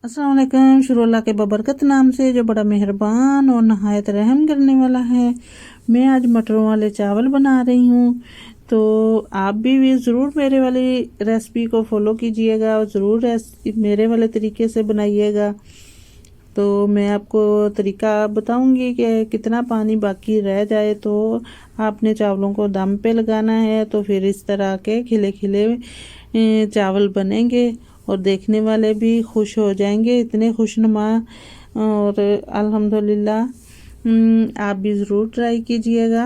अस्सलाम वालेकुम। शुरू अल्लाह के बबरकत नाम से जो बड़ा मेहरबान और नहायत रहम करने वाला है। मैं आज मटरों वाले चावल बना रही हूँ, तो आप भी ज़रूर मेरे वाली रेसिपी को फॉलो कीजिएगा और ज़रूर मेरे वाले तरीके से बनाइएगा। तो मैं आपको तरीका बताऊंगी कि कितना पानी बाकी रह जाए तो आपने चावलों को दम पे लगाना है, तो फिर इस तरह के खिले खिले चावल बनेंगे और देखने वाले भी खुश हो जाएंगे, इतने खुशनुमा। और अल्हम्दुलिल्लाह आप भी ज़रूर ट्राई कीजिएगा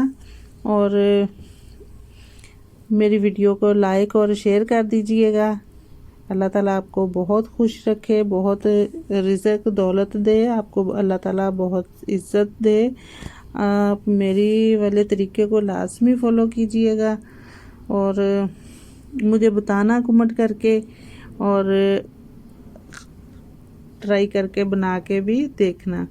और मेरी वीडियो को लाइक और शेयर कर दीजिएगा। अल्लाह ताला आपको बहुत खुश रखे, बहुत रिज़्क़ दौलत दे, आपको अल्लाह ताला बहुत इज़्ज़त दे। आप मेरी वाले तरीके को लाज़मी फ़ॉलो कीजिएगा और मुझे बताना कमेंट करके, और ट्राई करके बना के भी देखना।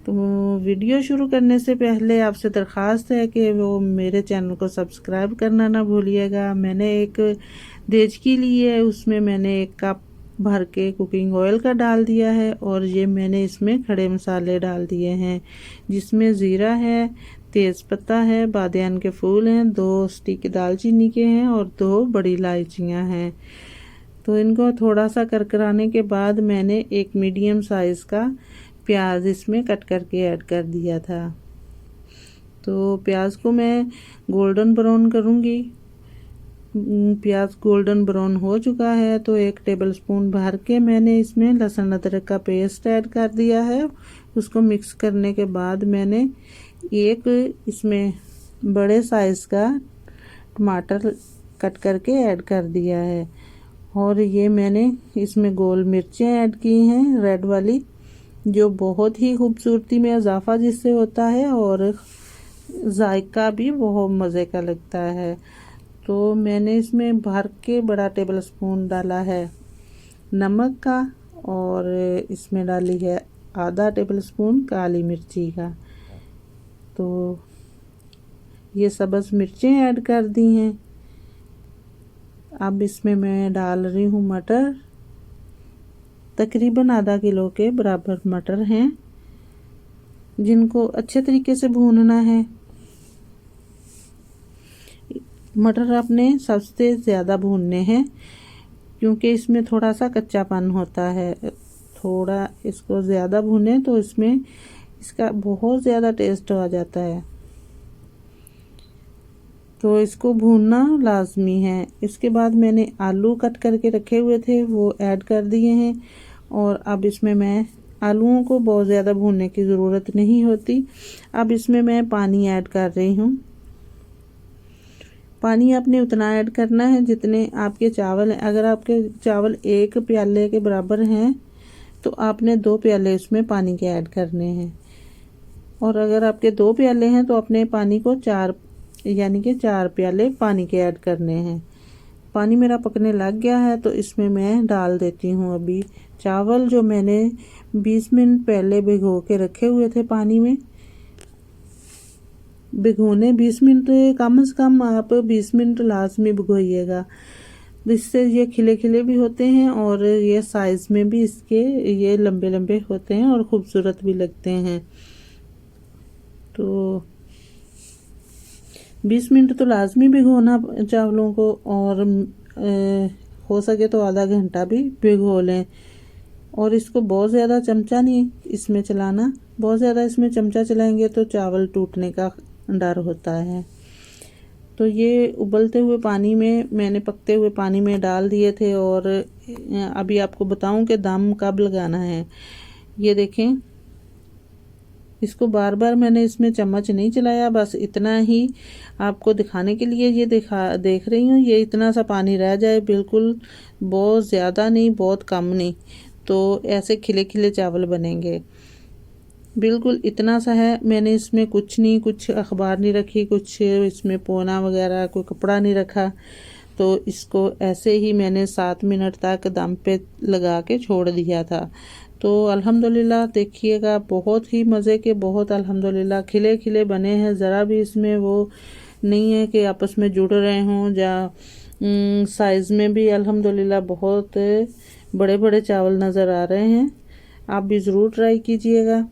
तो वीडियो शुरू करने से पहले आपसे दरख्वास्त है कि वो मेरे चैनल को सब्सक्राइब करना ना भूलिएगा। मैंने एक देचकी ली है, उसमें मैंने 1 कप भर के कुकिंग ऑयल का डाल दिया है और ये मैंने इसमें खड़े मसाले डाल दिए हैं, जिसमें ज़ीरा है, तेज़पत्ता है, बादियान के फूल हैं, 2 स्टिक दालचीनी के हैं और 2 बड़ी इलायचियाँ हैं। तो इनको थोड़ा सा करकराने के बाद मैंने एक मीडियम साइज़ का प्याज इसमें कट करके ऐड कर दिया था। तो प्याज को मैं गोल्डन ब्राउन करूँगी। प्याज गोल्डन ब्राउन हो चुका है तो 1 टेबलस्पून भर के मैंने इसमें लहसुन अदरक का पेस्ट ऐड कर दिया है। उसको मिक्स करने के बाद मैंने एक इसमें बड़े साइज़ का टमाटर कट करके ऐड कर दिया है और ये मैंने इसमें गोल मिर्चें ऐड की हैं, रेड वाली, जो बहुत ही खूबसूरती में इजाफा जिससे होता है और जायका भी बहुत मज़े का लगता है। तो मैंने इसमें भर के बड़ा टेबलस्पून डाला है नमक का और इसमें डाली है आधा टेबलस्पून काली मिर्ची का। तो ये सब्ज़ मिर्चें ऐड कर दी हैं। अब इसमें मैं डाल रही हूँ मटर, तकरीबन आधा किलो के बराबर मटर हैं, जिनको अच्छे तरीके से भूनना है। मटर आपने सबसे ज़्यादा भूनने हैं क्योंकि इसमें थोड़ा सा कच्चापन होता है। थोड़ा इसको ज़्यादा भूने तो इसमें इसका बहुत ज़्यादा टेस्ट आ जाता है, तो इसको भूनना लाजमी है। इसके बाद मैंने आलू कट करके रखे हुए थे वो ऐड कर दिए हैं और अब इसमें मैं आलूओं को बहुत ज़्यादा भूनने की ज़रूरत नहीं होती। अब इसमें मैं पानी ऐड कर रही हूँ। पानी आपने उतना ऐड करना है जितने आपके चावल हैं। अगर आपके चावल 1 प्याले के बराबर हैं तो आपने 2 प्याले उसमें पानी के ऐड करने हैं, और अगर आपके 2 प्याले हैं तो अपने पानी को 4 यानी कि 4 प्याले पानी के ऐड करने हैं। पानी मेरा पकने लग गया है तो इसमें मैं डाल देती हूँ अभी चावल जो मैंने 20 मिनट पहले भिगो के रखे हुए थे पानी में। भिगोने 20 मिनट, कम से कम आप 20 मिनट लाजमी भिगोइएगा, जिससे ये खिले खिले भी होते हैं और ये साइज़ में भी इसके ये लंबे लंबे होते हैं और ख़ूबसूरत भी लगते हैं। तो 20 मिनट तो लाजमी भिगोना चावलों को, और हो सके तो आधा घंटा भी भिगो लें। और इसको बहुत ज़्यादा चमचा नहीं इसमें चलाना, बहुत ज़्यादा इसमें चमचा चलाएंगे तो चावल टूटने का डर होता है। तो ये उबलते हुए पानी में मैंने पकते हुए पानी में डाल दिए थे और अभी आपको बताऊं कि दम कब लगाना है। ये देखें, इसको बार बार मैंने इसमें चम्मच नहीं चलाया, बस इतना ही आपको दिखाने के लिए ये देख रही हूँ। ये इतना सा पानी रह जाए, बिल्कुल बहुत ज़्यादा नहीं बहुत कम नहीं, तो ऐसे खिले खिले चावल बनेंगे। बिल्कुल इतना सा है। मैंने इसमें कुछ नहीं, कुछ अखबार नहीं रखी, कुछ इसमें पोना वगैरह कोई कपड़ा नहीं रखा। तो इसको ऐसे ही मैंने 7 मिनट तक दम पे लगा के छोड़ दिया था। तो अल्हम्दुलिल्लाह देखिएगा बहुत ही मज़े के, बहुत अल्हम्दुलिल्लाह खिले खिले बने हैं। ज़रा भी इसमें वो नहीं है कि आपस में जुड़ रहे हों, या साइज़ में भी अल्हम्दुलिल्लाह बहुत बड़े बड़े चावल नज़र आ रहे हैं। आप भी ज़रूर ट्राई कीजिएगा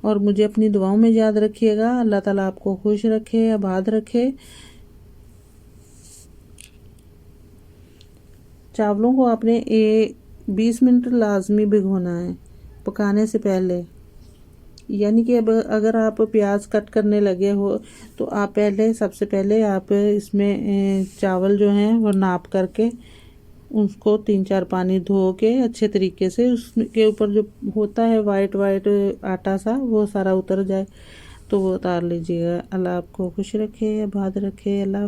और मुझे अपनी दुआओं में याद रखिएगा। अल्लाह ताला आपको खुश रखे, आबाद रखे। चावलों को आपने 20 मिनट लाजमी भिगोना है पकाने से पहले। यानी कि अब अगर आप प्याज कट करने लगे हो तो आप सबसे पहले आप इसमें चावल जो हैं वो नाप करके उसको 3-4 पानी धो के अच्छे तरीके से उसके ऊपर जो होता है वाइट वाइट आटा सा वो सारा उतर जाए तो वो उतार लीजिएगा। अल्लाह आपको खुश रखे, आबाद रखे। अल्लाह।